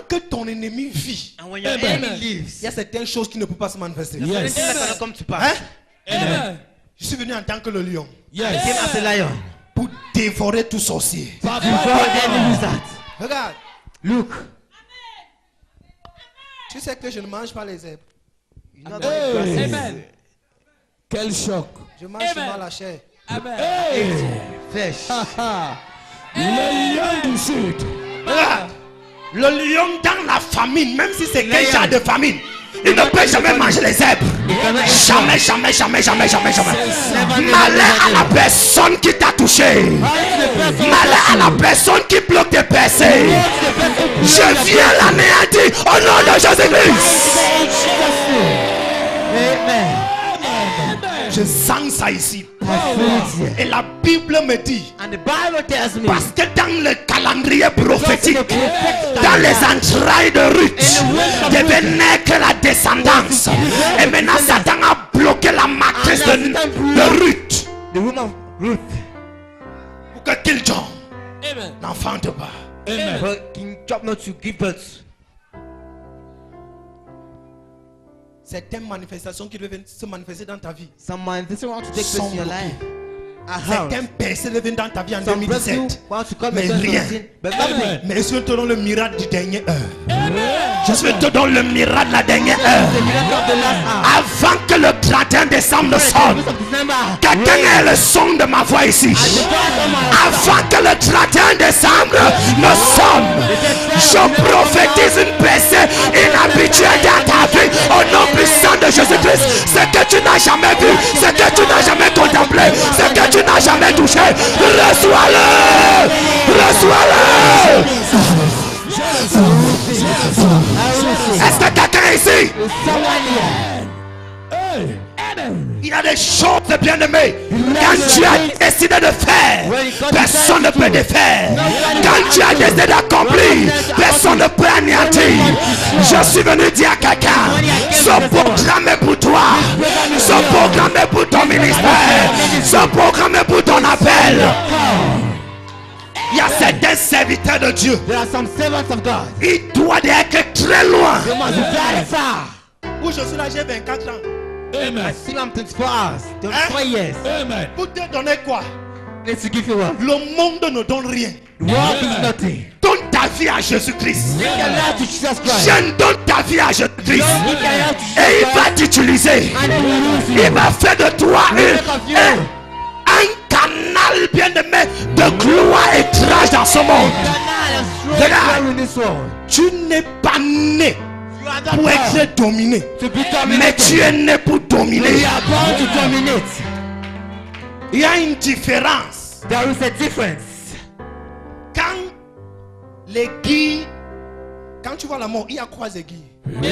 que ton ennemi vit, And when your enemy lives, il y a certaines choses qui ne peuvent pas se manifester. there's things that cannot come to pass. Hein? Amen. Je suis venu en tant que le lion I came Yes. as a lion. pour dévorer tout sorcier. Before the enemy wizard. Regarde, Look. tu sais que je ne mange pas les herbes. You know Hey. that Amen. Quel choc. Je mange Amen. seulement la chair. Amen. Hey. flesh. Le lion du sud. Regarde, le lion dans la famine, même si c'est quel Lion. genre de famine, il ne peut jamais manger les herbes. Jamais, jamais, jamais, jamais, jamais, jamais. Malheur à la personne qui t'a touché. Malheur à la personne qui bloque tes percées. Je viens l'anéantir au nom de Jésus-Christ. Amen. Je sens ça ici. I feel it here. Et la Bible me dit, And the Bible tells me, parce que dans le calendrier prophétique, dans les entrailles de Ruth, devait naître la descendance. Et maintenant, Satan a bloqué la matrice de Ruth the woman of Ruth, pour que Kiljon Amen. n'enfante pas. Amen. for King Job not to give birth. Certaines manifestations qui doivent se manifester dans ta vie. Some manifestation want to take place Some in your life. Certains percées deviennent dans ta vie en Some breakthrough 2017. want to come Mais in rien. 2017, but nothing. Mais je te donne le miracle du dernier heure. Je te donne le miracle de la dernière heure. The miracle of the last hour. Avant que le 31 décembre ne sonne, Of December. quelqu'un ait le son de ma voix ici. Avant que le 31 décembre ne sonne, je prophétise une percée inhabituelle dans ta vie au nom puissant de Jésus-Christ. Ce que tu n'as jamais vu, ce que tu n'as jamais contemplé, ce que tu n'as jamais touché, reçois-le, reçois-le. Est-ce que quelqu'un est ici? Il y a des choses bien-aimées. Quand tu as décidé de faire, personne ne peut défaire. Quand tu as décidé d'accomplir, personne ne peut anéantir. Je suis venu dire à quelqu'un, ce programme est pour toi. Ce programme est pour ton ministère. Ce programme est pour ton appel. Il y a certains serviteurs de Dieu. There are some servants of God. Il doit être très loin. They must be very far. Où je suis là, j'ai 24 ans. I Amen. still am 24 hours, 24 years. Amen. Pour te donner quoi? Let's give you what? Le monde ne donne rien. The world is nothing. Donne ta vie à Jésus-Christ. Give your life to Jesus Christ. Je donne ta vie à Jésus-Christ. Give your life to Et Jesus il va Christ. t'utiliser. And he will use you. Il va faire de toi un canal bien-aimé de gloire étrange dans ce monde. Regarde. In this world. Tu n'es pas né You are not pour born être dominé, to be mais dominated. tu es né pour dominer. You are born to dominate. Il y a une différence. There is a difference. Quand l'aiguille, quand tu vois la mort, il y a trois aiguilles. Amen.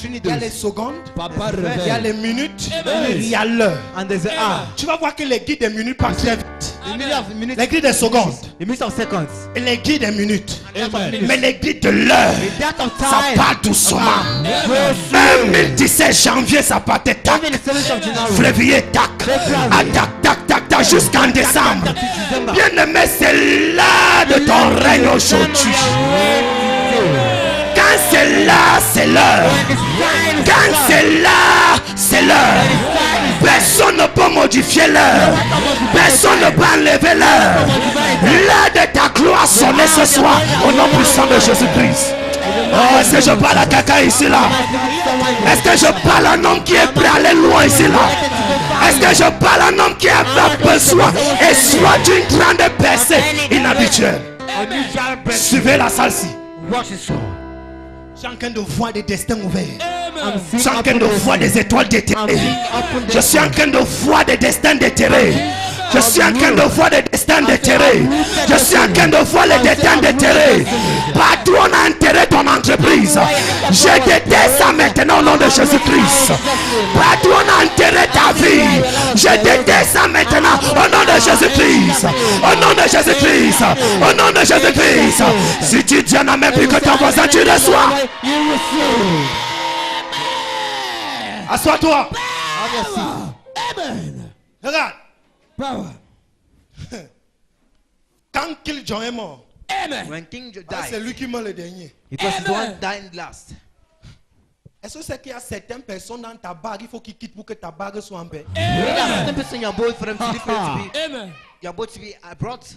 Il y a les secondes, Papa il y a réveille. les minutes, Amen. il y a l'heure. And there's an hour. Tu vas voir que l'aiguille des minutes passe très vite. The minute of minutes. L'aiguille des secondes, The minute of seconds. et l'aiguille des minutes. Amen. Mais l'aiguille de l'heure, That of ça time. part doucement. Go 2017 janvier, ça partait tac. Even the 7th of January. Février, tac. Ah, tac, tac, tac, tac, jusqu'en décembre. Bien aimé, c'est l'heure de ton règne aujourd'hui. Quand c'est là, c'est l'heure. Quand c'est là, c'est l'heure. Personne ne peut modifier l'heure. Personne ne peut enlever l'heure. L'heure de ta gloire sonner ce soir au nom puissant de Jésus-Christ. Oh, est-ce que je parle à quelqu'un ici là? Est-ce que je parle à un homme qui est prêt à aller loin ici là? Est-ce que je parle à un homme qui a besoin et soit d'une grande percée inhabituelle? Suivez la salle-ci. Watch it so. Je suis en train de voir des destins ouverts. Amen. Je suis en train de voir des étoiles déterrées. Je suis en train de voir des destins déterrés. Je suis en train de voir des destins déterrés. Je suis en train de voir les destins déterrés. Partout on a enterré ton entreprise. Je déteste ça maintenant au nom de Jésus-Christ. Partout on a enterré ta vie. Je déteste ça maintenant au nom de Jésus-Christ. Au nom de Jésus-Christ. Au nom de Jésus-Christ. Si tu dis en même plus que ton voisin, tu reçois. You will see. Assois-toi. Amen. Regarde. Power. Quand Kiljon est mort, Amen. When King Ah, c'est died, lui qui meurt le dernier. it was the Amen. one dying last. Est-ce que c'est qu'il y a certaines personnes dans ta barre, il faut qu'ils quittent pour que ta barre soit en paix? There are certain people in your boat for them to live to be, Amen. your boat to be brought.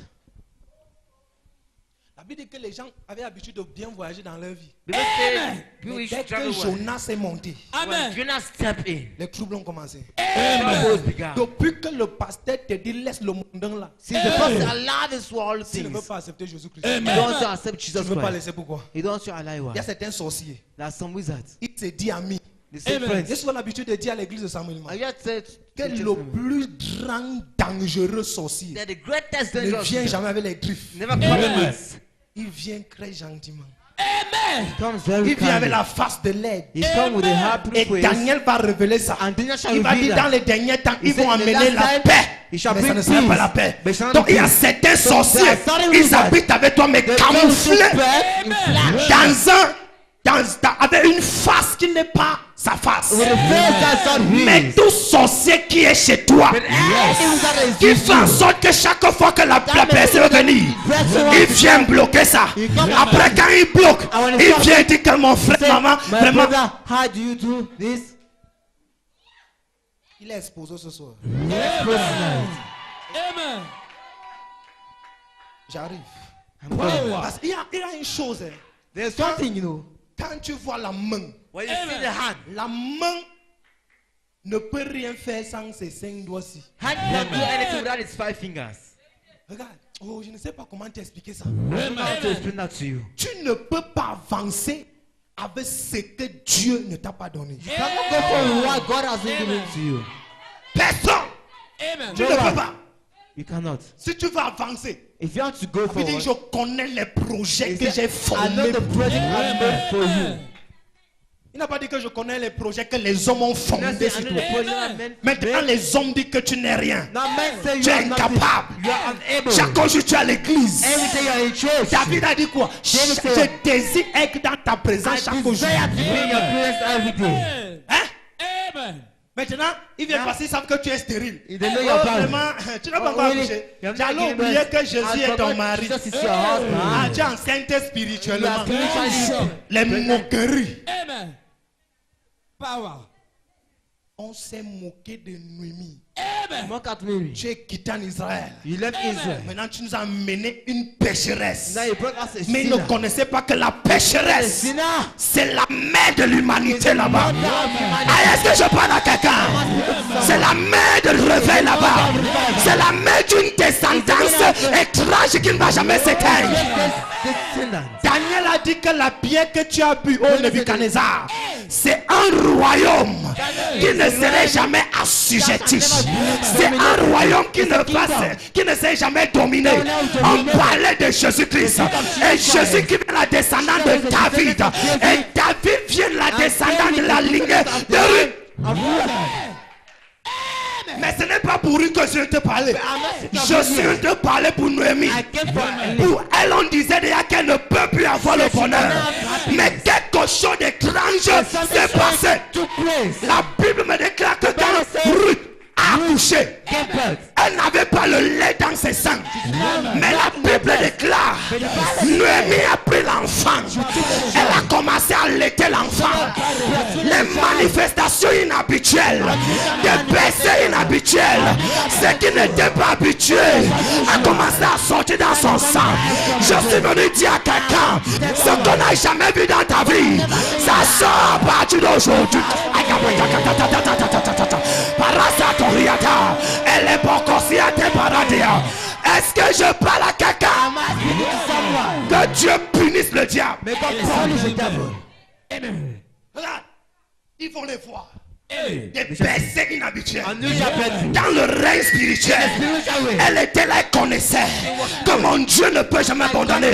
La Bible dit que les gens avaient l'habitude de bien voyager dans leur vie. Because say Amen. people Mais should dès travel que well. Jonas est monté, When Amen. Jonah stepped in, les troubles ont commencé. troubles began. Depuis que le pasteur te dit laisse le mondain là, Since the pastor allowed this world tu ne veux things, pas accepter Jésus-Christ. you don't want to accept Tu Jesus ne veux pas Christ. laisser pourquoi? You don't want to allow Il y a what? certains sorciers. There are some wizards. Ils se disent amis. They say Amen. friends. J'ai souvent l'habitude de dire à l'église de Samuel I just said que le plus grand dangereux sorcier they're the greatest ne dangerous vient wizard. jamais avec les griffes. Never come us. Il vient très gentiment. Amen. He comes very Il vient avec kindly. la face de l'aide. He comes with a happy Et face. Daniel va révéler ça. And Daniel shall Il va reveal dire dans that. les derniers temps, ils said vont in the amener last la time, paix. he shall Mais ça bring ne sera pas peace. la paix. But it shall not Donc be il y a peace. certains So sorciers, there are certain ils wizards. habitent avec toi, mais They come to camouflés bed in flash. avec une face qui n'est pas sa face. With a face that's not Mais his. tout sorcier qui est chez toi, But any wizard that is qui with fait en you, sorte que chaque fois que la personne veut venir, That's il vient bloquer ça. Après quand il bloque, And when il he comes, vient dire que mon frère, say, maman, my vraiment, brother, how do you do this? il est exposé ce soir. Amen. J'arrive. I'm coming. Parce qu'il y a une chose, hein. There's something, you know. Quand tu vois la main, When you see the hand, la main ne peut rien faire sans ses 5 doigts-ci. hand can't do anything without its 5 fingers. Regarde, oh, je ne sais pas comment t'expliquer ça. I don't know how to explain that to you. Tu ne peux pas avancer avec ce que Dieu ne t'a pas donné. You cannot go for what God has given to you. Personne. Amen. Tu ne No peux one. pas. You cannot. Si tu veux avancer, If you want to go il dit, je forward, connais les projets he que said, j'ai I know formés. the project I've made for you. Il n'a pas dit que je connais les projets que les hommes ont He fondés said, I sur know toi. the project I've made. Maintenant, les hommes disent que tu n'es rien. Now men say Tu you es are nothing. incapable. You are unable. Chaque jour, tu es à l'église. Every day you are in church. David a dit quoi? David Je said, désire être dans ta présence I chaque jour. desire to be in your presence every day. Hein? Amen. Maintenant, il vient parce qu'ils savent que tu es stérile. They know you're barren. Vraiment, tu n'as pas Oh, encore really? accouché. You have Tu not allais given oublier birth. que Jésus I est ton forgot mari. Jesus is your Ah, husband. tu es enceinte You are spirituellement. spiritually. Les moqueries. Amen. Power. On s'est moqué de Noémie. Amen. Mock at Mary. Tu es quitté en Israël. You left Israel. Maintenant, tu nous as amené une pécheresse. Now you brought us a Mais ils ne sinner. connaissaient pas que la A pécheresse, sinner. c'est la mère de l'humanité là-bas. Mother of humanity. Ah, est-ce que je parle à quelqu'un? C'est la mère de réveil là-bas. C'est la mère d'une descendance étrange qui ne va jamais s'éteindre. Descendant. Daniel a dit que la bière que tu as bu au Nebuchadnezzar, c'est un royaume qui ne serait jamais assujetti. C'est un royaume qui ne s'est jamais dominé. On parlait de Jésus-Christ. Et Jésus qui vient la descendante de David. Et David vient la descendante de la lignée de Ruth. Mais ce n'est pas pour lui que je viens te parler. Je suis en train de parler pour Noémie. I came for Pour elle, on disait déjà qu'elle ne peut plus avoir le bonheur. Mais quelque chose d'étrange s'est passé. took place. La Bible me déclare que quand Ruth a accouché, Gave birth. elle n'avait pas le lait dans ses seins. Mais la Bible déclare, Noémie a pris l'enfant. Elle a commencé à allaiter l'enfant. Les manifestations inhabituelles, des baissées inhabituelles, ce qui n'était pas habitué, a commencé à sortir dans son sang. Je suis venu dire à quelqu'un, ce qu'on n'a jamais vu dans ta vie, ça sort à partir d'aujourd'hui. Elle est est-ce que je parle à quelqu'un? Que Dieu punisse le diable. May God punish the devil. Regarde, ils vont les voir. Hey. Des baissées inhabituelles. Unusual blessing. Dans le règne spirituel, Spiritual way. elle était là, elle connaissait que mon Dieu ne peut jamais abandonner.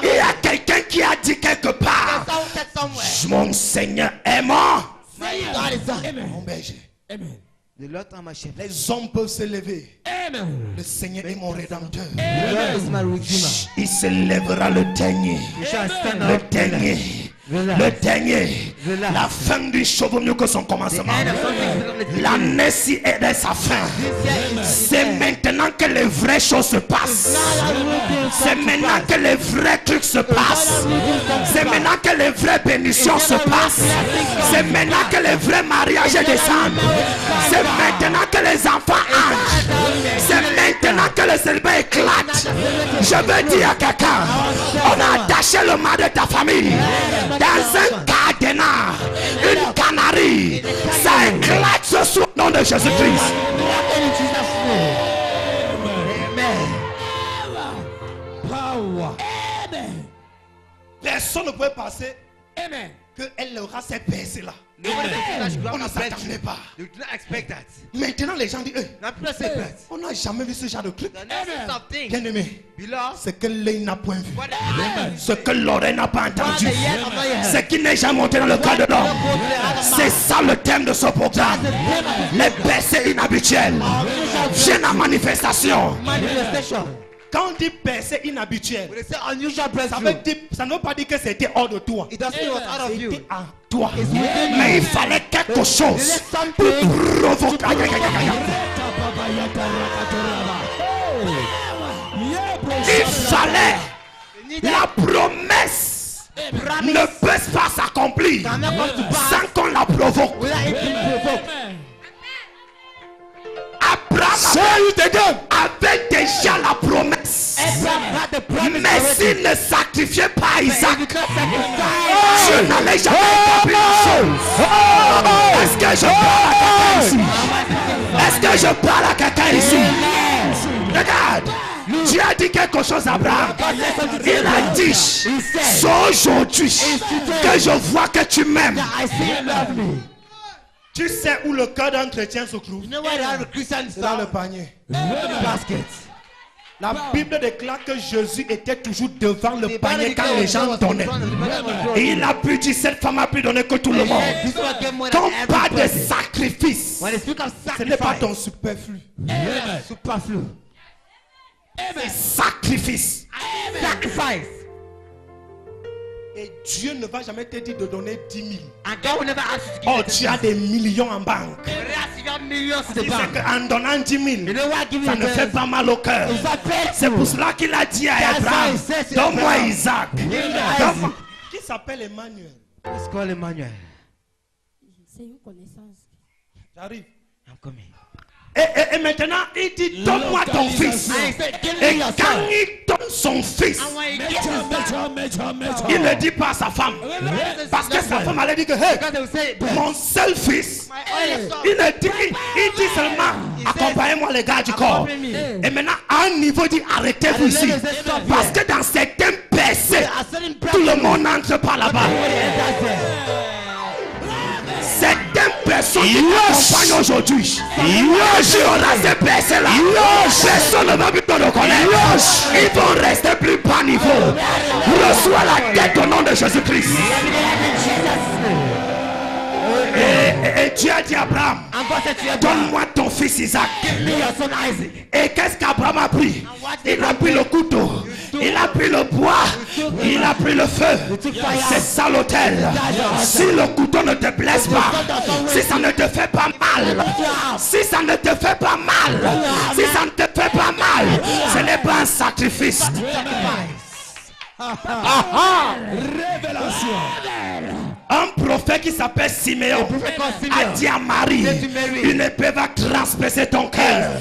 Il y a quelqu'un qui a dit quelque part, Someone said somewhere. mon Seigneur est mort. God is done. Mon berger. Amen. The Lord is my shepherd. Les hommes peuvent se lever. Amen. Le Seigneur est mon rédempteur. The Lord is my redeemer. Il se lèvera le dernier. You shall stand Le up. dernier. Le dernier, Relax. la fin d'une chose vaut mieux que son commencement. L'année ci est à sa fin. C'est maintenant que les vraies choses se passent. C'est maintenant que les vrais trucs se passent. C'est maintenant que les vraies bénédictions se passent. C'est maintenant que les vrais mariages descendent. C'est maintenant que les enfants entrent. C'est maintenant que le célibat éclate. Je veux dire à quelqu'un, on a attaché le mal de ta famille dans un cadenas, une canarie. Ça éclate ce soir au nom de Jésus-Christ. Power. Personne ne peut penser Amen. qu'elle aura ces percées-là. On On ne s'attendait pas. You do not expect that. Maintenant, les gens disent, Now people say that. on n'a jamais vu ce genre de truc. The next something. Bien aimé, Beloved, ce que l'œil n'a point vu, what the ce que l'oreille n'a pas entendu, eyes ce qui n'est jamais monté dans le cœur de l'homme. C'est ça le thème de ce programme. Les percées inhabituelles viennent en manifestation. manifestation. Quand on dit percée inhabituelle, When they say unusual ça breakthrough, ne veut pas dire que c'était hors de toi. it doesn't mean it was out of you. C'était en toi. Mais il fallait quelque chose pour provoquer. Aïe, aïe, aïe, aïe, aïe. Il fallait la promesse ne peut pas s'accomplir sans qu'on la provoque. Without it being provoked. Abraham avait déjà la promesse. Abraham had the promise Mais already. s'il ne sacrifiait pas He Isaac, did not sacrifice. Dieu n'allait jamais établir la chose. Est-ce que je parle à quelqu'un ici? Est-ce que je parle à quelqu'un ici? Regarde, Dieu a dit quelque chose à Abraham. Il a dit, c'est aujourd'hui que je vois que tu m'aimes. I see you love me. Tu sais où le cœur d'un chrétien se trouve? You know why they have a Christian C'est dans le style panier. basket? La Bible déclare que Jésus était toujours devant le The panier Bible quand declares les gens was in donnaient. front of the Bible was throne. Et il a pu dire, cette femme a pu donner que tout le monde. This one gave more than Quand every pas de person. sacrifice, When they speak of ce n'est pas sacrifice, ton superflu. superflu. Sacrifice. Sacrifice. Et Dieu ne va jamais te dire de donner 10 000. And God will never ask you to give Oh, it. tu as des millions en banque. But as you got millions in the Si bank, c'est qu'en donnant 10 000, you know what? Give ça it ne fait pas mal au cœur. It's not painful. C'est pour cela qu'il a dit à That's Abraham, why he says to donne-moi Abraham, Isaac. Isaac. Donne-moi- Qui s'appelle Emmanuel. Let's call Emmanuel. C'est une connaissance. J'arrive. I'm coming. Et maintenant, il dit, donne-moi ton fils. And he said, give Et me your quand son. il donne son fils, And when he gives his son, il ne dit pas à sa femme. Parce que sa femme allait dire que, hey, because they will say, mon seul fils, my only son. il ne dit, il dit seulement, accompagnez-moi les gars du corps. Accompany me. Et maintenant, à un niveau, dit, arrêtez-vous ici. Parce que dans certains percées, A certain tout le breakthrough, monde n'entre pas là-bas. everybody enters there. Certaines personnes qui t'accompagnent aujourd'hui, tu auras ces percées-là. Personne ne va plus te reconnaître. Ils vont rester plus bas niveau. Reçois la tête au nom de Jésus-Christ. Et Dieu a dit à Abraham, And God said to Abraham, donne-moi ton fils Isaac. give me your son Isaac. Et qu'est-ce qu'Abraham a pris? Il a pris le couteau, il a pris le bois, il a pris le feu. C'est ça l'autel. Si le couteau ne te blesse pas, si ça ne te fait pas mal, si ça ne te fait pas mal, si ça ne te fait pas mal, ce n'est pas un sacrifice. Révélation. Un prophète qui s'appelle Siméon a dit à Marie, une épée va transpercer ton cœur.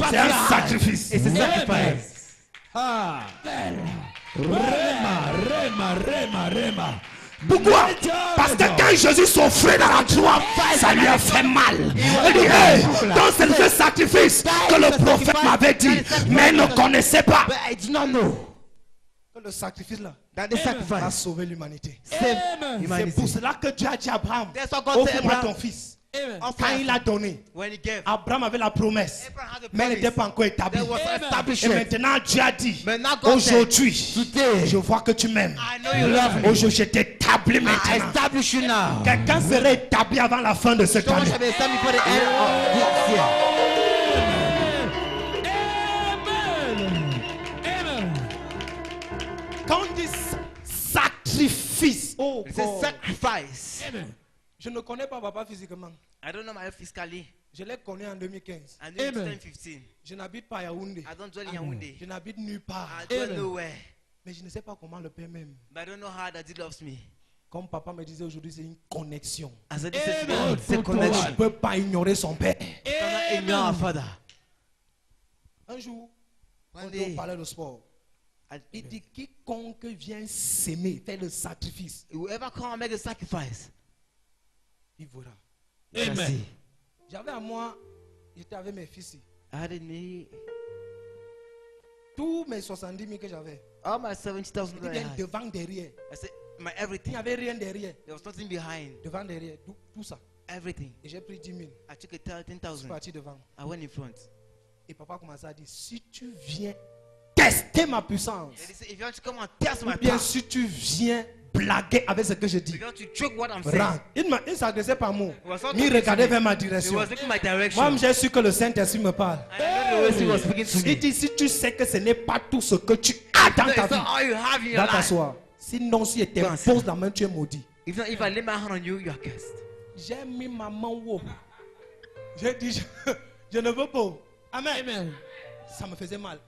C'est un sacrifice. It's a sacrifice. Ah. Rema. Pourquoi? Parce que quand Jésus souffrait dans la croix, ça lui a fait mal. Il dit, hey, donc c'est le sacrifice que le prophète m'avait dit, mais il ne connaissait pas. But I do not know Que le sacrifice là that the a sacrifice sauvé l'humanité. saved C'est humanity. pour cela que Dieu a dit à Abraham, That's what God said, offre-moi Abraham. ton fils. Amen. Quand il a donné, When he gave, Abraham avait la promesse, Abraham had the mais elle n'était promise. pas encore établie. There was Amen. Et establishment. maintenant Dieu a dit, But now God said, aujourd'hui, today, je vois que tu m'aimes. I know you love me. Aujourd'hui, je t'établis I maintenant. establish you now. Quelqu'un serait établi avant la fin de cette Someone année. shall be established before the end of this year. Amen. Quand on dit sacrifice, Oh It says God. sacrifice. Amen. Je ne connais pas papa physiquement. I don't know my physically. Je l'ai connu en 2015. I know it's Amen. 2015. Je n'habite pas à Yaoundé. I don't dwell in Yaoundé. Je n'habite nulle part. I dwell Amen. nowhere. Mais je ne sais pas comment le Père m'aime. But I don't know how Daddy loves me. Comme papa me disait aujourd'hui, c'est une connexion. As I said today, Amen. it's a On ne connection. peut pas ignorer son Père. You cannot ignore our Father. Un jour, One quand day, on parlait de sport, il dit quiconque vient s'aimer, faire le sacrifice, whoever come and make a sacrifice, il verra. you shall Amen. see. J'avais à moi, j'étais avec mes fils. I had in me Tous mes 70 000 que j'avais, all my 70,000 il that I dit bien had. devant, derrière. I said, my Il n'y everything. avait rien derrière. There was nothing behind. Devant, derrière, tout ça. Everything. Et j'ai pris 10 000. I took a Je suis 10,000. parti devant. I went in front. Et papa commençait à dire, si tu viens tester ma puissance, And he said, if you want to come and test my ou bien power, si tu viens blaguer avec ce que je if dis, you want to joke what I'm saying, rentre. Il s'adressait par moi. He was not Il talking to regardait me. vers ma He direction. was looking my direction. Moi, j'ai su que le Saint-Esprit me parle. And I know the way he was speaking to Il me. dit, si tu sais que ce n'est pas tout ce que tu as dans No, ta it's not vie, all you have in your va life. t'asseoir. Sinon, si tu Go and sit t'imposes la main, tu es maudit. If I lay my hand on you, you are cursed. J'ai mis ma main haut. J'ai dit, je ne veux pas. Amen. Amen. Ça me faisait mal.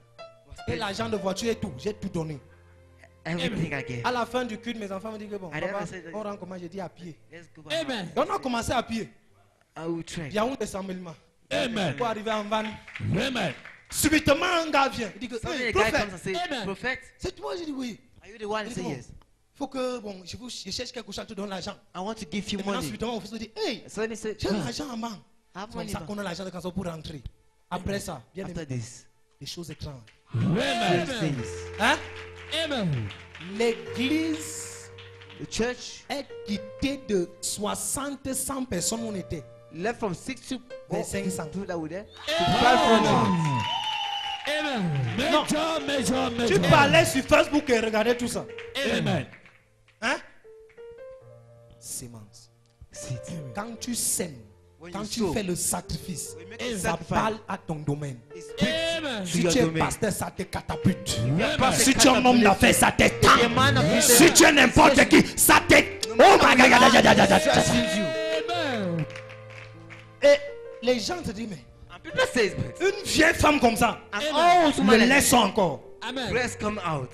Et l'argent de voiture et tout, j'ai tout donné. Everything I get. À la fin du culte, mes enfants me disent que bon, I papa, never said that. on rentre comment? J'ai dit à pied. Let's go back. Amen. Et on a commencé à pied. I will trek. Il y a un décembrement. Amen. Pour arriver en van. Amen. Subitement, un gars vient. Il dit que, Suddenly hey, a guy comes prophète, and says, Amen. Prophet, c'est toi? J'ai dit oui. are you the one? Il He dit said bon, yes. faut que, bon, je cherche quelque chose, je te donne l'argent. I want to give you Et maintenant, money. subitement, mon fils me dit, hey, So he said, j'ai l'argent en main. I have C'est comme money ça back. qu'on a l'argent de cancer pour rentrer. Après ça, bien After aimé, this, des choses étranges. Amen. things. Hein? Amen. L'église The church est quittée de 60, 100 personnes où on était. left from 60 Vers 500. people that were there to Amen. 500. Amen. Non. Major. Tu parlais sur Facebook et regardais tout ça. Amen. Hein? Sémence. Seed. Quand tu sèmes, When quand you tu sow, fais le sacrifice, we make a ça sacrifice. parle à ton domaine. It's Amen. Si your tu es domain. pasteur, ça te catapulte. Amen. Si tu es un homme d'affaires, ça a t'étend. man of business. Si tu es n'importe qui, ça t'étend. Oh my God. Stresses you. Amen. Et les gens te disent, mais And people say, but une vieille femme comme ça, an Amen. old le woman like laisse encore. Amen. breast come out.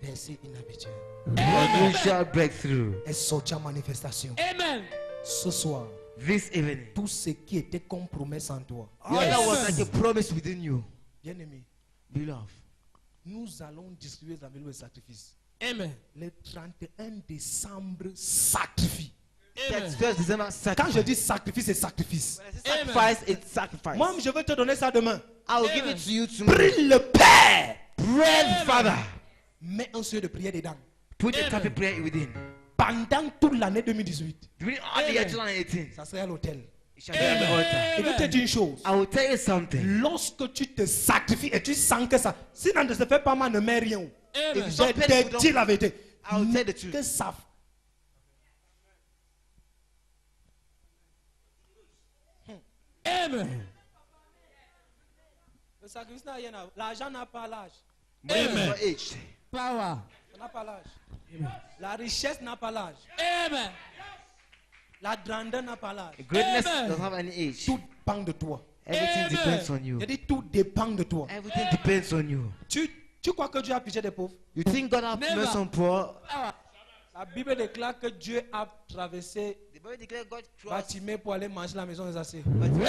Verset inhabituel. Unusual breakthrough. Elle sortit en manifestation. Amen. Ce soir, This evening. tout ce qui était comme promesse en toi, All that was like a promise within you. bien aimé, Beloved. nous allons distribuer la le sacrifice. Amen. Le 31 décembre, sacrifice. Amen. 31st December Quand sacrifice. je dis sacrifice, c'est sacrifice. When I say sacrifice, it's sacrifice. Moi, je vais te donner ça demain. I will give it to you tomorrow. Prie le Père. Bread, Father. Mets un sujet de prière dedans. Put a topic prayer within. Pendant toute l'année 2018, During all the year 2018, ça serait à l'hôtel. it shall be at the altar. Et je te dis une chose. I will tell you something. Lorsque tu te sacrifies et tu sens que ça, si ça ne se fait pas mal, ne mets rien. Amen. Je te dis la vérité. I will tell the truth. Que ça. Amen. Le sacrifice n'a rien à voir. L'argent n'a pas l'âge. Money is Amen. not age. Power. Ça n'a pas l'âge. La richesse n'a pas l'âge. Amen. La grandeur n'a pas l'âge. Greatness Amen. doesn't have any age. Tout dépend de toi. Everything Amen. depends on you. Je dis tout dépend de toi. Everything depends on you. Tu crois que Dieu a pitié des pauvres? You think God has Never. mercy on poor? Power. La Bible déclare que Dieu a traversé The Bible declares God crossed Batimée pour aller manger la maison des assieds. Zacchaeus'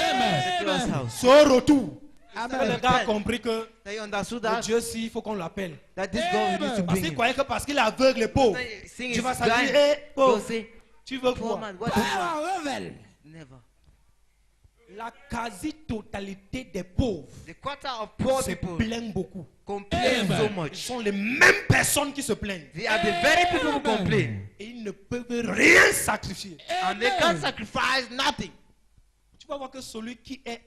Amen. house. Son retour, Amen. le gars a compris que That you understood le that, Dieu, si, il faut qu'on l'appelle. that this God needs to Parce bring qu'il him. croyait que parce qu'il est aveugle et pauvre, Seeing tu his vas saluer, blind, hé, go pauvre, say, tu veux poor quoi? man, what do you want? Power. Revel. Never. La quasi-totalité des pauvres The quarter of poor se people plaignent beaucoup. complain Amen. so Ce much. sont les mêmes personnes qui se plaignent. They are the very people who Amen. complain. Et ils ne peuvent rien sacrifier. And they can't sacrifice nothing. Tu vas voir que celui qui est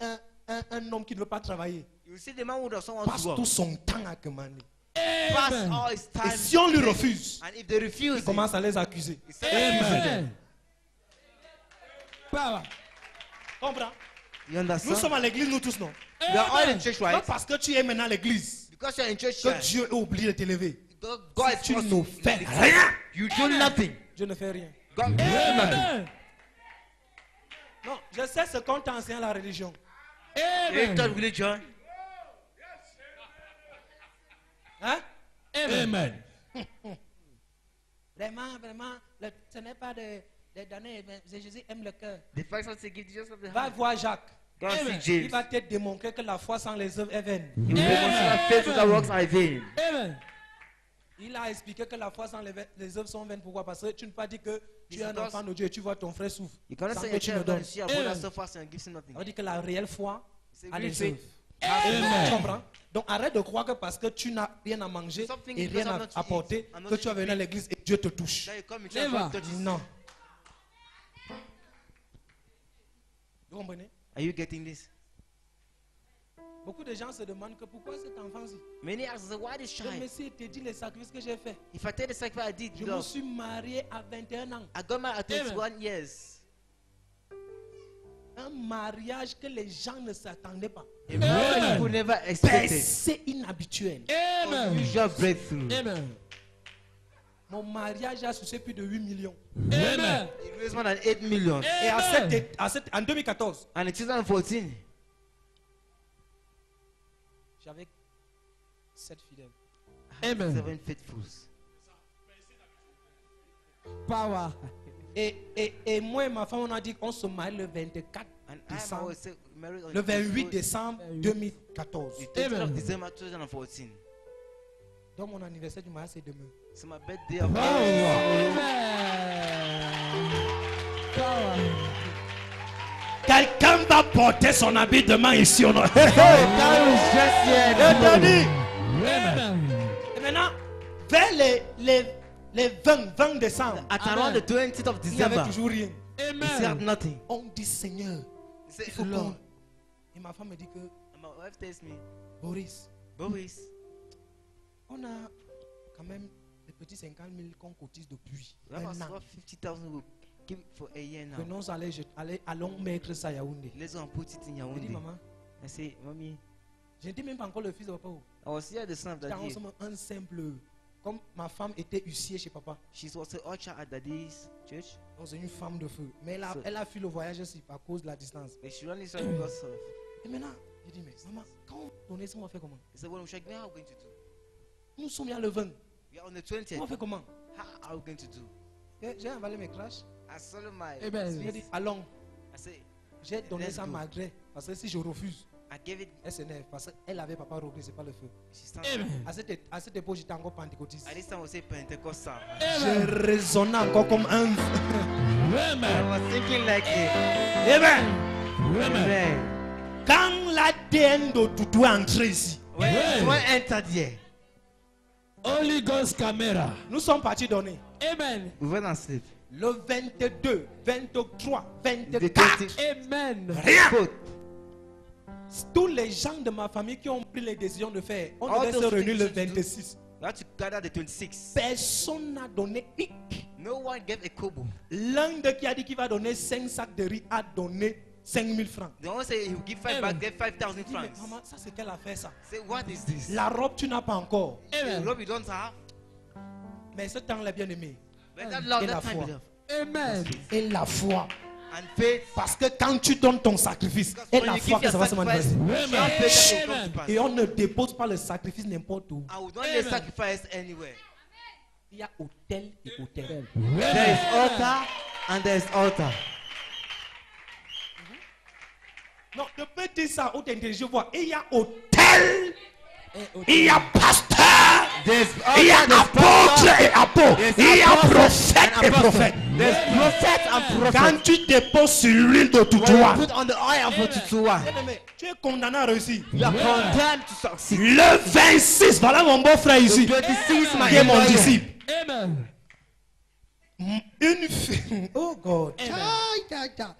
un homme qui ne veut pas travailler You see the man who doesn't want passe to work. tout son temps à commander. Pass Amen. all his Et time. si on lui refuse, And if they refuse, il commence à les accuser. he starts accusing them. Amen. Power. Comprends? You Nous sommes understand? à l'église, nous tous, non? We are all in church, Pas right? parce que tu es maintenant à l'église Because you're in church, que right? Dieu a oublié de t'élever. God Si is tu forced ne you. fais rien, You do nothing. je ne fais rien. God does nothing. Amen. Non, je sais ce qu'on t'enseigne la religion. You Amen. taught religion. Hein? Amen. Vraiment, vraiment, ce n'est pas de donner, mais Jésus aime le cœur. The first one to give Jesus of the Va heart. voir Jacques. Go and Amen. see Il James. va te démontrer que la foi sans les œuvres est vaine. He will demonstrate that faith without works are vain. Amen. Il a expliqué que la foi sans les œuvres sont vaines. Pourquoi? Parce que tu ne peux pas dire que tu es un Because- enfant de Dieu et tu vois ton frère souffre. You cannot Sans say que a tu me child donnes. and see your brother Amen. so fast and gives him nothing. On dit que la réelle foi C'est a real des faith. œuvres. Amen. Tu comprends? Donc arrête de croire que parce que tu n'as rien à manger Something et because rien I'm à not to apporter, eat, I'm not que to tu vas venir à l'église et Dieu te touche. Now you come and Never. God touches you. Non. Vous comprenez? Are you getting this? Beaucoup de gens se demandent que pourquoi cet enfant-ci. Many ask, why this Je child? me suis te dit les sacrifices que j'ai fait. If I take the sacrifice I did, Je me love, suis marié à 21 ans. I got married at 21 years. Un mariage que les gens ne s'attendaient pas. A marriage people never expected. C'est inhabituel. Amen. Unusual breakthrough. Amen. Mon mariage a touché plus de 8 millions. Amen. It raised more than 8 million. Et en 2014, And in 2014, j'avais 7 fidèles. Amen. 7 faithfuls. Power. Et moi et ma femme, on a dit qu'on se marie le 24 And I décembre. was married on Le 28 the décembre 2014. 20th Amen. of December 2014. Donc mon anniversaire du mariage, c'est demain. So my birthday of Amen. Power. Quelqu'un va porter son habit demain ici. On a... Amen. Et maintenant, vers les 20 décembre, At around the 20th of il n'y avait December, toujours rien. he still had Amen. nothing. On dit Seigneur, He said, il faut Lord. qu'on... Et ma femme me dit que, And my wife tells me, Boris, Boris, on a quand même des petits 50 000 qu'on cotise depuis we have un us an. about 50,000 we give for a year now. Venons allons mettre ça à Yaoundé. Let's go and put it in Je dis, Yaoundé. maman, I say, Mommy, je ne dis même pas encore le fils de papa. I was here the son of C'était Daddy. un simple... Comme ma femme était huissier chez papa. She was an usher at Daddy's church. Donc c'est une femme de feu. Mais So- elle a fui le voyage aussi à cause de la distance. But she only saw because of. Et maintenant, je dis, mais maman, quand on donne ça, on va faire comment? He said, well, Shagme, how are we going to do? Nous sommes à le 20. We are on the On va 20th. faire comment? How are we going to do? J'ai avalé mes crashs. I swallowed my. Amen. J'ai dit, allons. I said, J'ai donné Let's ça go. malgré. Parce que si je refuse, I gave it. elle s'énerve. Parce qu'elle avait papa Roger, c'est pas le feu. She stand. Amen. À cette époque, j'étais encore pentecôtiste. At this time, we say Pentecostal. Je Amen. raisonnais encore comme un. I Amen. was thinking like it. Amen. Amen. Amen. Quand l'ADN de Toutou est entré ici, Amen. When entered here, Holy Ghost camera. nous sommes partis donner. Amen. we went and sleep. Le 22, 23, The 24. 20th. Amen. Rien. Both. Tous les gens de ma famille qui ont pris les décisions de faire, on All devait se those réunir le things to do. 26. We had to gather the 26. Personne n'a donné hic. No one gave a kobo. L'un de qui a dit qu'il va donner 5 sacs de riz a donné 5 000 francs. The one say he will give 5 Amen. back, get 5,000 Je dis, mais francs. maman, ça c'est quelle affaire ça? Say, what is this? La robe tu n'as pas encore. The Amen. robe you don't have. Mais ce temps là bien aimé. But that love, Et la that time, foi. beloved. Amen. Et la foi. And faith. Parce que quand tu donnes ton sacrifice, et When la you foi give que your ça va se sacrifice, manifester. you have faith that will come to pass. Et on ne dépose pas le sacrifice n'importe où. I would not lay Amen. sacrifice anywhere. Il y a hôtel et hôtel. There is altar and there is altar. Non, je peux dire ça où t'es je vois. Il y a hôtel, il y a pasteur, There's il y a altar, there's apôtre pastor, et apôtre, there's il y a apostle prophète and et apostle. prophète. There's prophet and prophet. Quand tu déposes sur l'huile de When you Toutoua, put on the oil for Tutua, tu es condamné à réussir. you are condemned to succeed. Le 26, voilà mon beau-frère ici, The 26, my qui est mon employer. disciple. Amen. Une fille, oh God, Amen.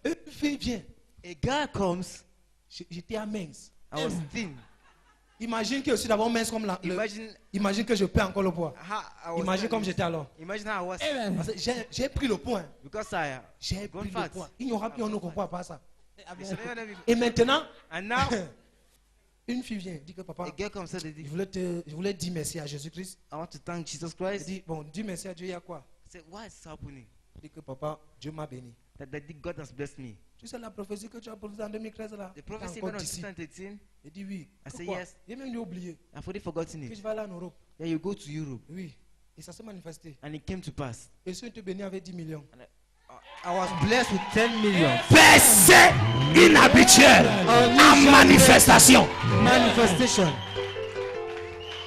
une fille vient. A guy comes. J'étais à mince. I was thin. Imagine que je suis d'abord mince comme la. Imagine que je perds encore le poids. How I was Imagine thin. comme j'étais alors. Imagine how I was. Amen. Parce que j'ai pris le poids. Because I J'ai gone pris fat. le poids. Il n'y aura plus un autre poids à part ça. It's another- Et maintenant, And now, Une fille vient, dit que papa, A girl comes and said, je voulais dire merci à Jésus-Christ. I want to thank Jesus Elle Christ. dit, bon, dis merci à Dieu, il y a quoi? I said, why is this happening? Elle dit que papa, Dieu m'a béni. That God has blessed me. Tu sais la prophétie que tu as prophétisée en 2013 là? The prophecy T'es encore went on d'ici. 2013. Il dit oui. I said Pourquoi? yes. Il a même oublié I've already forgotten que it. je vais aller en Europe. Yeah, you go to Europe. Oui. Et ça s'est manifesté. And it came to pass. Et si on te bénit avec 10 millions. I was blessed with 10 million. Percée inhabituelle en manifestation. Manifestation.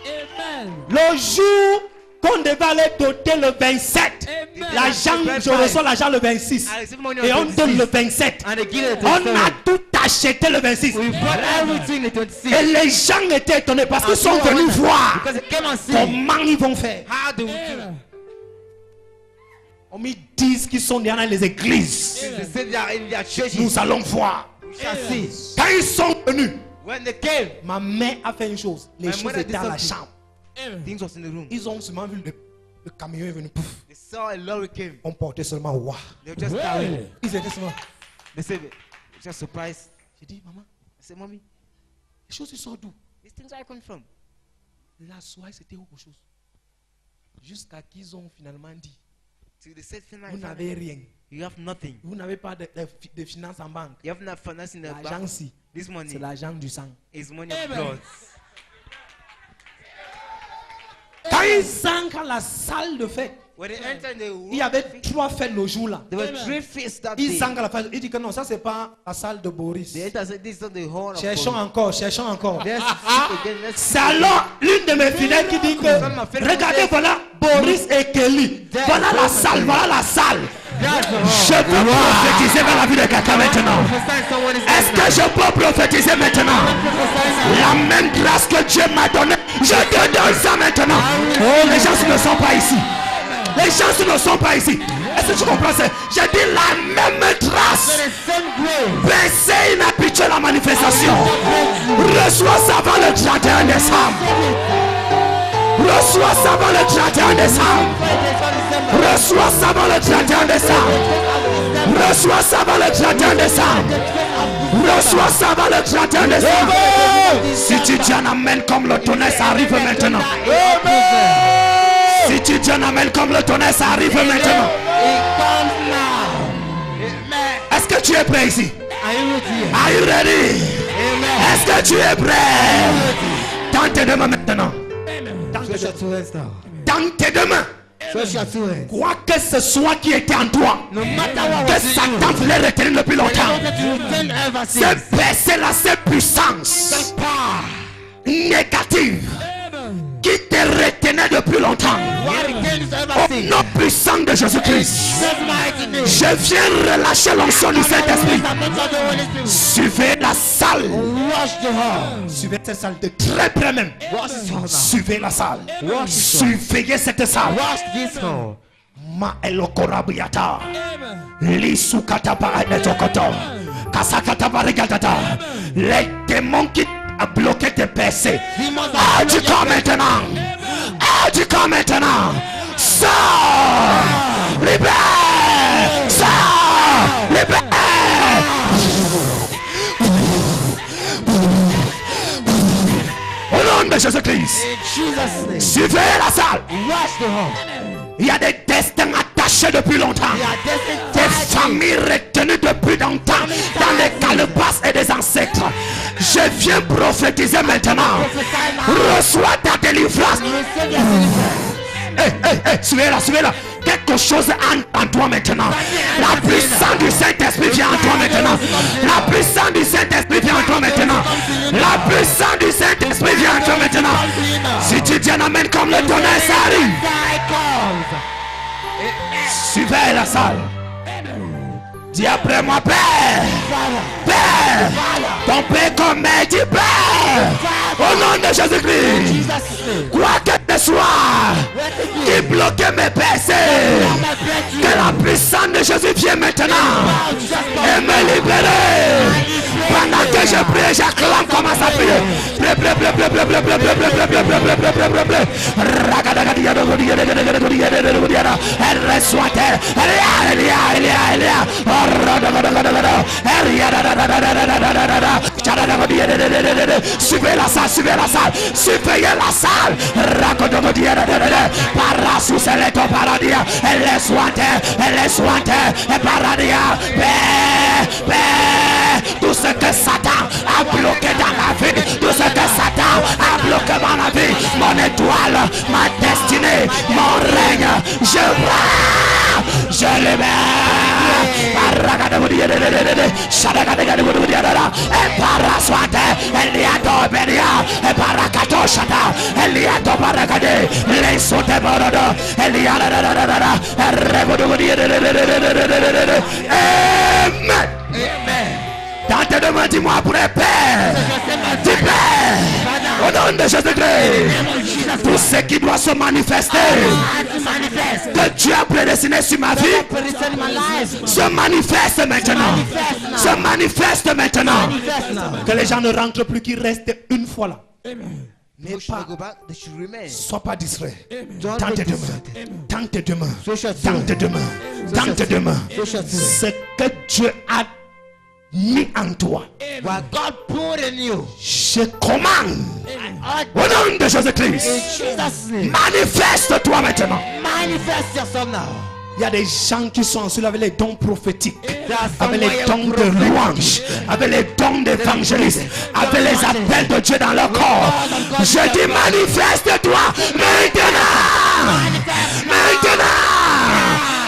Amen. Le jour qu'on devait aller doter le 27, Amen. l'argent, je reçois l'argent le 26. I received money Et on on donne 26. le 27. And they give it On to a tout acheté le 26. We bought everything the 26. Et les gens étaient étonnés parce qu'ils sont venus voir Because they came and see. comment ils vont faire. How do we do? Amen. On me dit qu'ils sont dans les églises. They say they are in their churches. Nous allons voir. We shall see. Quand ils sont venus, When they came, ma mère a fait une chose. Les My choses mother étaient dans did la something. chambre. Amen. Things was in the room. Ils ont seulement vu le camion est venu. Pouf. They saw a lorry came. On portait seulement waouh. They were just carrying. Ouais. Ils étaient seulement. They said, just surprised. J'ai dit, maman, I said, mommy, les choses ils sortent d'où? these things are coming from. La soirée c'était autre chose. Jusqu'à qu'ils ont finalement dit, So they said, vous n'avez rien. you have nothing. Vous n'avez pas de finances en banque. You have enough finance in the L'argent, bank. si, This money c'est l'argent du sang. is money of Amen. blood. Quand ils entrent dans la salle de fête, When they entered the room, il y avait 3 fêtes le jour-là. there were Amen. 3 feasts that day. Ils entrent à la fête. Il dit que non, ça c'est pas la salle de Boris. They entered and said, this is not the horn of Cherchons God. encore, cherchons encore. Let's seek again. Let's C'est seek again. alors l'une de mes fidèles qui dit que regardez, voilà Boris et Kelly. Voilà la salle, voilà la salle. Je peux prophétiser vers la vie de quelqu'un maintenant. Est-ce que je peux prophétiser maintenant? La même grâce que Dieu m'a donnée, je te donne ça maintenant. Oh, les gens ne sont pas ici. Les gens ne sont pas ici. Est-ce que tu comprends ça? J'ai dit la même grâce. Baissez inhabituelle la manifestation. Reçois ça avant le 31 décembre. Reçois ça avant le 31 décembre. Reçois ça avant le 31 décembre. Reçois ça avant le 31 décembre. Reçois ça avant le 31 décembre. Si tu dis un amen comme le tonnerre, ça arrive maintenant. Si tu dis un amen comme le tonnerre, ça arrive maintenant. Est-ce que tu es prêt ici? Are you ready? Est-ce que tu es prêt? Dans tes deux mains maintenant. Dans tes deux mains. Quoi que ce soit qui était en toi, que Satan voulait retenir depuis longtemps, c'est baisser la seule puissance négative qui te retenait depuis longtemps. Au nom puissant de Jésus-Christ, je viens relâcher l'onction du Saint-Esprit. Suivez la salle. Suivez cette salle de très près même. Suivez la salle. Surveillez cette salle. Ma elokorabiata. Lisukataba etokoto. Kasakataba regatata. Les démons qui ont bloqué tes percées. Ah, du corps maintenant. Ah, du corps maintenant. Sors. Libère. Sors. Libère. Au nom de Jésus-Christ. Suivez la salle. Il y a des destins attachés depuis longtemps. Des familles retenues depuis longtemps dans les calebasses et des ancêtres. Je viens prophétiser maintenant. Reçois ta délivrance. Suivez-la, suivez-la. Quelque chose en toi maintenant. La puissance du Saint-Esprit vient en toi maintenant. La puissance du Saint-Esprit vient en toi maintenant. La puissance du Saint-Esprit vient en toi maintenant. Si tu dis un amen comme le tonnerre, ça arrive. Suivez la salle. Dis après moi, Père. Père. Ton Père comme dit Père. Au nom de Jésus-Christ. Quoi que ce soit qui bloquait mes percées, que la puissance de Jésus vienne maintenant et me libérer. Pendant que que je prie, j'acclame, commence à prier. Elle reçoit terre. Suivez la salle, suivez la salle, surveillez la salle. Parasous, elle est au paradis, elle est sointée, elle est sointée, et paradis, tout ce que Satan a bloqué dans la vie, tout ce que Satan a bloqué dans la vie, mon étoile, ma destinée, mon règne, je libère. Amen. Dans tes deux mains, dis-moi pour les pères. Dis Père, au nom de Jésus-Christ, tout ce qui doit se manifester, que Dieu a prédestiné sur ma vie, se manifeste maintenant. Se manifeste maintenant. Que les gens ne rentrent plus, qu'ils restent une fois là. Mais pas, sois pas distrait. Tends tes deux mains. Tends tes deux mains. Tends tes deux mains. Tends tes deux mains. Ce que Dieu a mis en toi, What God put in you, je commande au nom de Jésus-Christ, manifeste-toi maintenant. manifest yourself now. Il y a des gens qui sont sur avec les dons prophétiques, avec les dons de louange, avec les dons d'évangéliste, avec les appels de Dieu dans leur corps. Je dis manifeste-toi maintenant. Maintenant.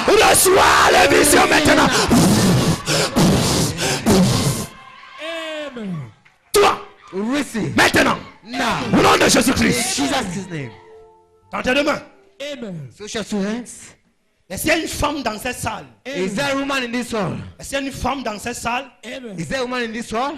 Reçois les visions maintenant. Toi, Receive maintenant, now. au nom de In Jésus-Christ, Jesus' name. dans tes deux mains. So shall two hands. Est-ce qu'il y a une femme dans cette salle? Is there a woman in this hall? Est-ce qu'il y a une femme dans cette salle? Is there a woman in this hall?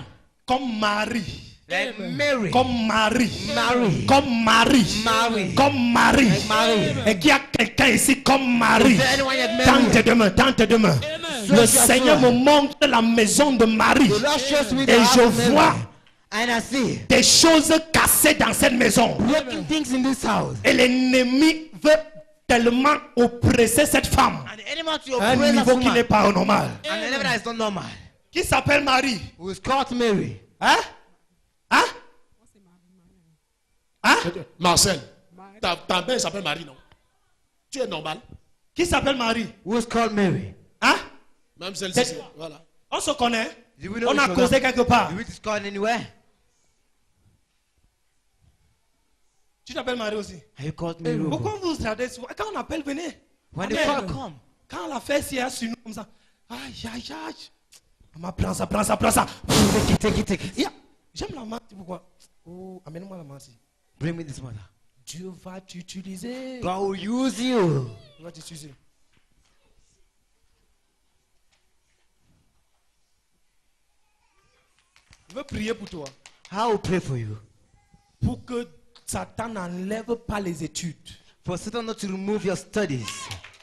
Comme Marie. Like Mary. Comme Marie. Marie. Comme Marie. Marie. Comme Marie. Marie. Et qu'il y a quelqu'un ici comme Marie. Is there anyone like Dans Mary? tes deux mains, dans tes deux mains. Le Seigneur me montre la maison de Marie. The Lord shows me the Et house je of Mary. vois And I see des choses cassées dans cette maison. broken things in this house. Et l'ennemi veut tellement oppresser cette femme And the enemy to à un oppress that niveau qui n'est woman. pas normal. And the level that is not normal. Qui s'appelle Marie? Who is called Mary. Hein? Hein? Hein? Marcel, ta mère s'appelle Marie, non? Tu es normal. Qui s'appelle Marie? Who is called Mary. Hein? Même celle-ci, C'est- voilà. On se connaît? Do we know On a each causé other? quelque part. Do we is called anywhere? Tu t'appelles Marie aussi? Are you called Mary? Pourquoi vous vous tradez souvent? Quand on appelle, venez. When the Amen. call come, Quand on l'a fait, c'est sur nous comme ça. Aïe, aïe, aïe. Maman, prends ça, prends ça, prends ça. take it, take it, take it. Yeah. J'aime la menthe, pourquoi? Oh, amène-moi la menthe. Bring me this mother. Dieu va t'utiliser. God will use you. Dieu va t'utiliser. Je veux prier pour toi. I will pray for you. Pour que Satan n'enlève pas les études. For Satan not to remove your studies.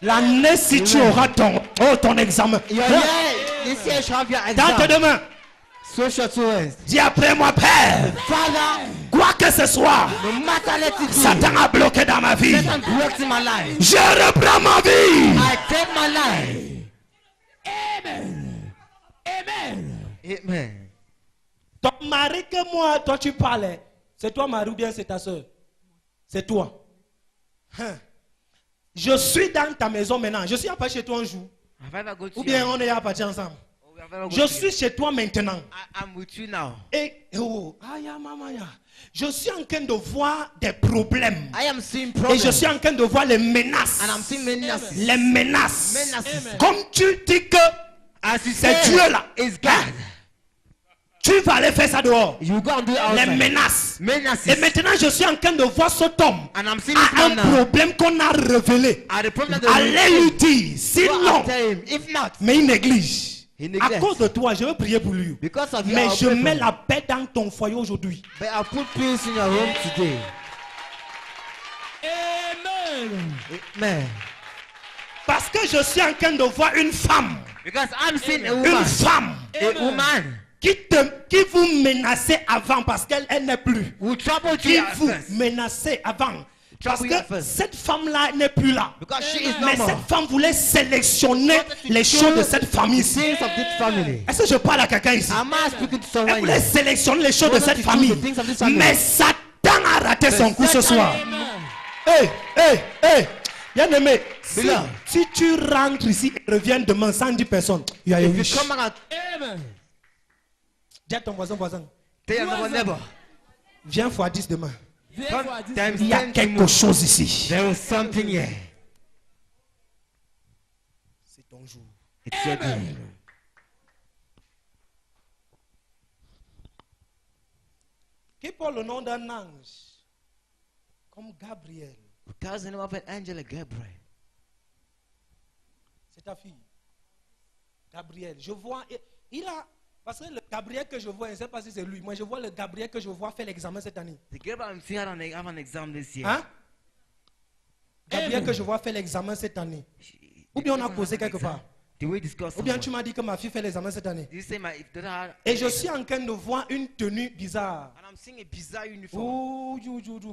L'année, si tu auras ton examen. Your year, this year you shall have your Dans tes exam. deux mains. So shall two hands. Dis après moi, Père. Father, Quoi que ce soit, no matter let it be, Satan a bloqué dans ma vie. Satan broke in my life. Je reprends ma vie. I take my life. Amen. Ton mari que moi, toi tu parlais, c'est toi Marie ou bien c'est ta soeur? C'est toi. Hein. Je suis dans ta maison maintenant. Je suis à partir chez toi un jour. Have I ever go to Ou bien you? on est à partir ensemble. Or have I ever go Je to suis chez toi maintenant. I'm with you now. Et oh, aïe, maman, ya. Je suis en train de voir des problèmes. I am seeing Et problems. je suis en train de voir les menaces. And I'm seeing menaces. Les menaces. Menaces. Comme tu dis que As you c'est say, Dieu là. is God. Tu vas aller faire ça dehors. You go and do it Les outside. menaces. Menaces. Et maintenant, je suis en train de voir cet homme And I'm seeing this a un man now. problème qu'on a révélé. And the problem that Allez lui dire, go sinon, after him. If not, mais il néglige. he À neglects. cause de toi, je veux prier pour lui. Because of you, Mais I'll je pray for mets him. la paix dans ton foyer aujourd'hui. But I'll put peace in your home today. Amen. Parce que je suis en train de voir une femme. Because I'm seeing a Une woman. femme A woman qui vous menacez avant parce qu'elle n'est plus. Will trouble Qui you at vous first. menacez avant. Parce Trouble you at que first. cette femme-là n'est plus là. Because she is Mais no more. cette femme voulait sélectionner les choses de cette famille ici. Things of this family. Est-ce que je parle à quelqu'un ici? Am I speaking to Elle someone voulait here? sélectionner les choses de Wanted cette to famille. choose the things of this family. Mais Satan a raté son coup ce soir. Amen. Bien aimé, Beloved. si tu rentres ici et reviens demain sans 10 personnes, il y a If une you come back Amen. Dis à ton voisin, tell your neighbor, neighbor, viens fois 10 demain. Therefore, come this times Il y a 10 quelque tomorrow. chose ici. There is something here. C'est ton jour. It's your day. Qui porte le nom d'un ange comme Gabriel. Who calls the name of an angel like Gabriel? C'est ta fille. Gabriel. Je vois. Il a. Parce que le Gabriel que je vois, je ne sais pas si c'est lui. Moi, je vois le Gabriel que je vois faire l'examen cette année. The Gabriel I'm seeing have an exam this year. Hein? Gabriel que je vois faire l'examen cette année. Ou bien on a causé quelque part. Did we discuss Ou bien somewhere? tu m'as dit que ma fille fait l'examen cette année. Did you say my daughter had... Et je suis en train de voir une tenue bizarre. And I'm seeing a bizarre uniform. Oh,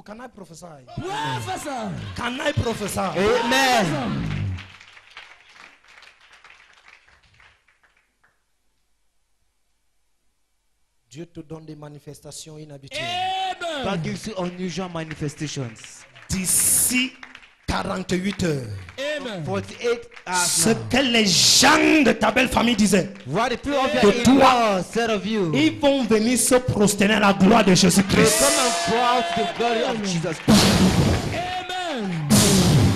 can I prophesy? Professor. Can I prophesy? Amen. Dieu te donne des manifestations inhabituelles. Amen. God gives you unusual manifestations. D'ici 48 heures. Amen. 48 hours Ce now. que les gens de ta belle famille disaient, What the people of De your toi. in-laws said of you. ils vont venir se prosterner à la gloire de They Jésus-Christ. come and pour out the glory of Jesus Christ. Amen.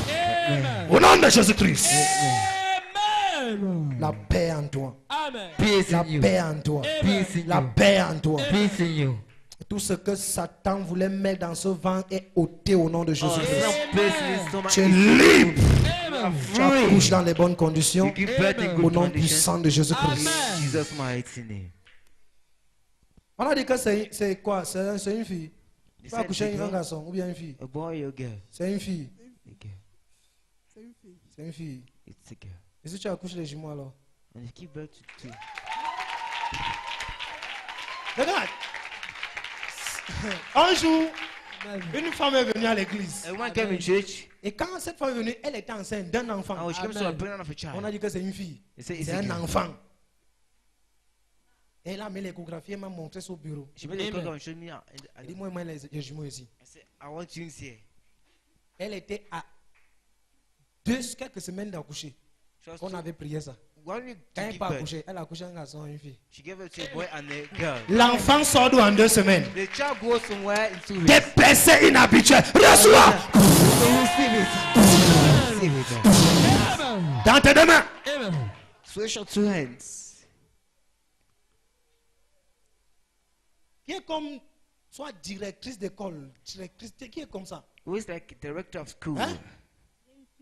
Amen. Au nom de Jésus-Christ. Amen. La paix en toi. Amen. Peace La in you. paix en toi. Peace in La you. paix en toi. Peace in you. Tout ce que Satan voulait mettre dans ce ventre est ôté au nom de Jésus-Christ. Some place in his stomach Tu es is libre. Amen. Tu accouches dans les bonnes conditions. You give birth in Au good nom conditions. puissant de Jésus-Christ. Amen. Jesus mighty name. On a dit que c'est quoi? C'est une fille. They Tu vas said accoucher the un girl, garçon ou bien une fille? a boy or a girl? C'est une fille. A girl. C'est une fille. It's a girl. Et si tu accouches les jumeaux alors? And you give birth to two. Regarde. Un jour, une femme est venue à l'église. And one came in church, Et quand cette femme est venue, elle était enceinte d'un enfant. and when she came to a pregnant of a child, On a dit que c'est une fille. they said it's C'est a un girl. enfant. Et elle a mis l'échographie, elle m'a montré sur le bureau. She made a call and showed me. Elle dit, moi, les jumeaux ici. I said, I want twins here. Elle était à quelques semaines d'accoucher. She was On avait prié ça. 1 week Quand to elle give pas birth. accouché, elle a accouché un garçon et une fille. She gave birth to a boy and a girl. L'enfant sort d'où en 2 semaines? The child goes somewhere in 2 Des weeks. percées inhabituelles. Reçois So receive it. Receive it. Amen. dans tes deux mains. Amen. Switch your 2 hands. Qui est comme, soit directrice d'école, directrice, qui est comme ça? Who is like director of school? Hein?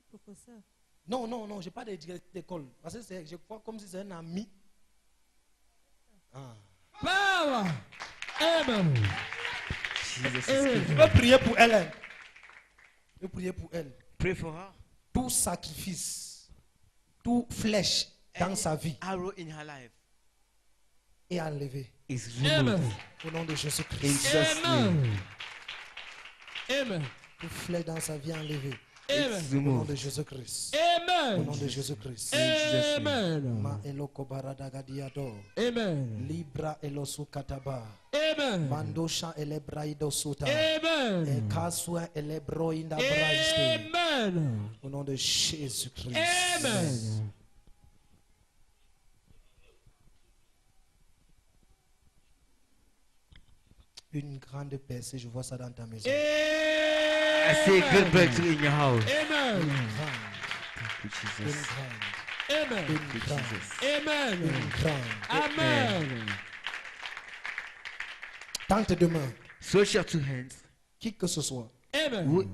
Professeur. Non, je parle de directrice d'école. Parce que je crois comme si c'est un ami. Power. Amen. Jesus is Je good. veux prier pour elle. Hein. Je veux prier pour elle. Pray for her. Tout sacrifice, tout flèche dans sa vie Arrow in her life est enlevé. is Amen. removed. Au nom de In Jésus-Christ. Jesus' name. Amen. Amen. Tout flèche dans sa vie est enlevé. Amen. It's Au nom removed. de Jésus-Christ. Amen. Au nom de Jésus-Christ. Jesus' name. Amen. Ma eloko baradagadiado. Amen. Libra elosu kataba. Amen. Mandosha elebraido suta. Amen. Ekaswa elebroinda braiste. Amen. Au nom de Jésus-Christ. Amen. Une grande percée, je vois ça dans ta maison. I see a good breakthrough in your house. Amen. Une Jesus. grande, Amen. une grande, Amen. une grande. Amen. Tente de main, Switch your 2 hands. qui que ce soit, Amen.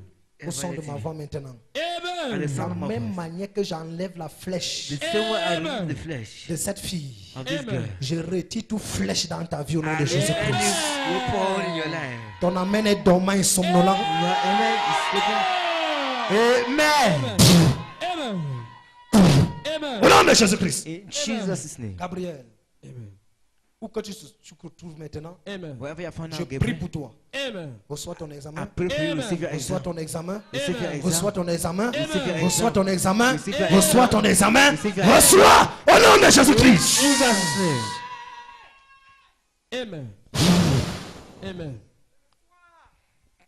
au son de ma voix maintenant. And Amen. the De la sound of my même voice. manière que j'enlève la flèche The same way I remove Amen. the flesh de cette fille, of this Amen. girl. je retire toute flèche dans ta vie au nom de And Jésus-Christ. any weapon in your life. Ton amen est dormant et somnolent. Your amen is sleeping. Amen. Amen. Amen. Au nom de Jésus-Christ. In Jesus' name. Gabriel, Amen. où que tu te trouves maintenant, Amen. Wherever you found je out, prie Gabriel, pour toi. Amen. Reçois ton I examen. pray for you. Amen. Receive your Reçois exam. ton examen. Receive your Reçois exam. ton examen. Receive your Reçois exam. ton examen. Receive your Reçois exam. ton examen. Receive your exam. Reçois au nom de Jésus-Christ. Jesus' name. Amen. Amen.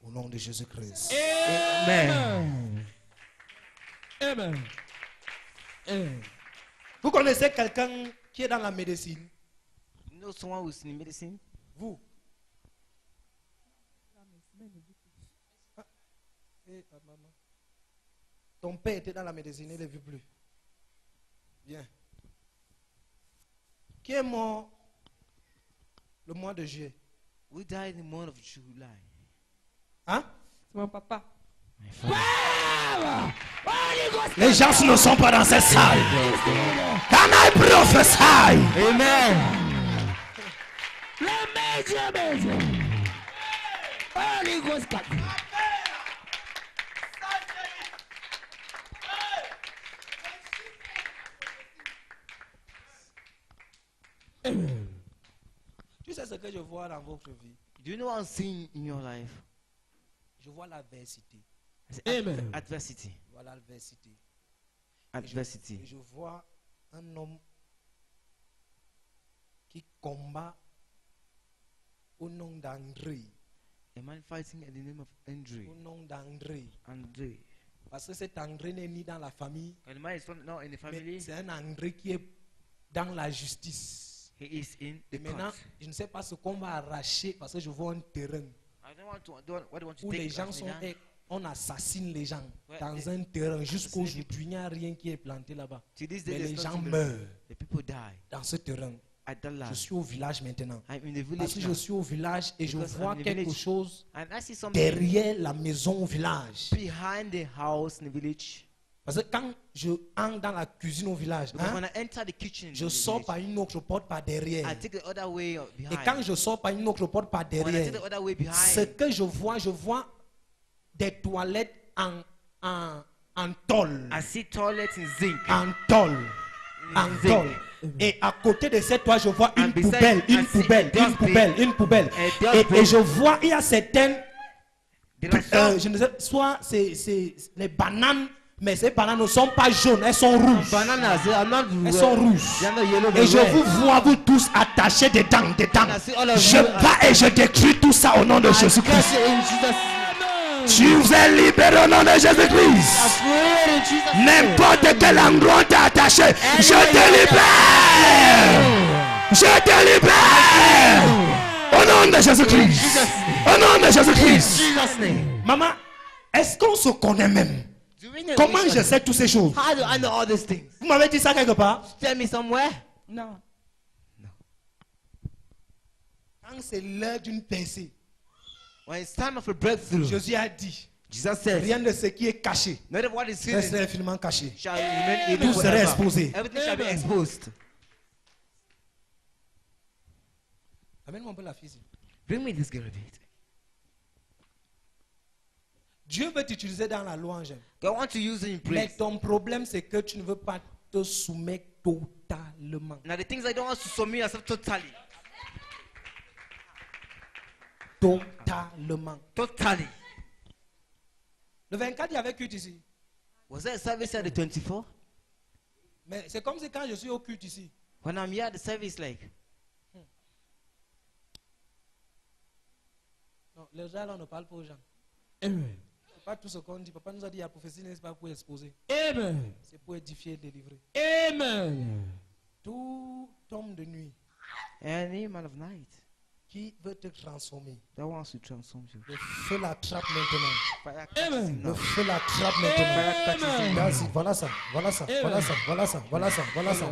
Au nom de Jésus-Christ. Amen. Amen. Amen. Vous connaissez quelqu'un qui est dans la médecine? You know someone who's in medicine? Vous? Maman. Ton père était dans la médecine, il ne vit plus. Bien. Qui est mort le mois de juillet? We died in the month of July. Hein? C'est mon papa. Les gens ne sont pas dans cette salle. Can I prophesy? Amen. Holy Ghost. Tu sais ce que je vois dans votre vie? Do you know what I'm seeing in your life? Je vois l'adversité. It's Amen. Adversity. Je vois l'adversité. Adversity. Et je vois un homme qui combat au nom d'André. A man fighting in the name of Andre. Au nom d'André. Andre. Parce que cet André n'est ni dans la famille, And the man is not in the mais family. c'est un André qui est dans la justice. He is in Et the maintenant, court. je ne sais pas ce qu'on va arracher parce que je vois un terrain I don't want to. What do you want to où les take? gens Right sont. now? On assassine les gens Ouais, dans et- un terrain. Jusqu'aujourd'hui, il n'y a rien qui est planté là-bas. To this Mais day, les there's gens nothing meurent there. The people die dans ce terrain. at that Je land. suis au village maintenant. I'm in the Parce village que now. je suis au village et je Because vois I'm in the quelque village. chose And I see something derrière la maison au village. behind the house in the village. Parce que quand je entre dans la cuisine au village, Because hein, when I enter the kitchen, in je the sors village, par une autre porte par derrière. I take the other way behind. Et quand je sors par une autre porte par when I take derrière, the other way behind, ce que je vois des toilettes en tôle. I see toilets in zinc. En tôle. En Zinc. tôle. Et à côté de cette toile, je vois une And beside, poubelle, I une see a poubelle, une dustbin. poubelle, une poubelle. A dustbin. Et je vois, il y a certaines, There are some je ne sais, soit c'est les bananes, mais ces bananes ne sont pas jaunes, elles sont rouges. bananas. They are not Elles sont rouges. They are not yellow. Et but je red. vous vois, vous tous attachés dedans. I see all of Je you. bats et je détruis tout ça au nom de I Jésus-Christ. curse you in Jesus' Tu vous es libéré au nom de Jésus-Christ. name. In Jesus' name. N'importe quel endroit t'es attaché, je te libère. Je te libère. Au nom de Jésus-Christ. Au nom de Jésus-Christ. Jesus' name. Maman, est-ce qu'on se connaît même? Do we know Comment each je other? sais toutes ces choses? How do I know all these things? Vous m'avez dit ça quelque part? Tell me somewhere. Non. Quand c'est l'heure d'une percée, When it's time of a breakthrough, Jésus a dit, Jesus says, rien de ce qui est caché none of what is reste hidden infiniment caché. shall remain hidden Tout sera forever. exposé. Everything shall be exposed. Amène-moi un peu la physique. Bring me this girl a bit. Dieu veut t'utiliser dans la louange. God wants to use it in Mais praise. ton problème, c'est que tu ne veux pas te soumettre totalement. Now the things I don't want to submit yourself totally. Totalement. Totally. Le 24, il y avait culte ici. Was there a service at the 24? Mais c'est comme si quand je suis au culte ici, When I'm here at the service, like, non, les gens là, on ne parle pas aux gens. Amen. C'est pas tout ce qu'on dit. Papa nous a dit, la prophétie n'est pas pour exposer. Amen. C'est pour édifier et délivrer. Amen. Tout homme de nuit any man of night qui veut te transformer, that wants to transform you. le feu l'attrape maintenant. Fire catches him Amen. Le now. feu l'attrape maintenant. Fire catches him now. Vas-y, voilà ça, voilà ça, voilà ça, voilà ça, voilà ça, voilà ça.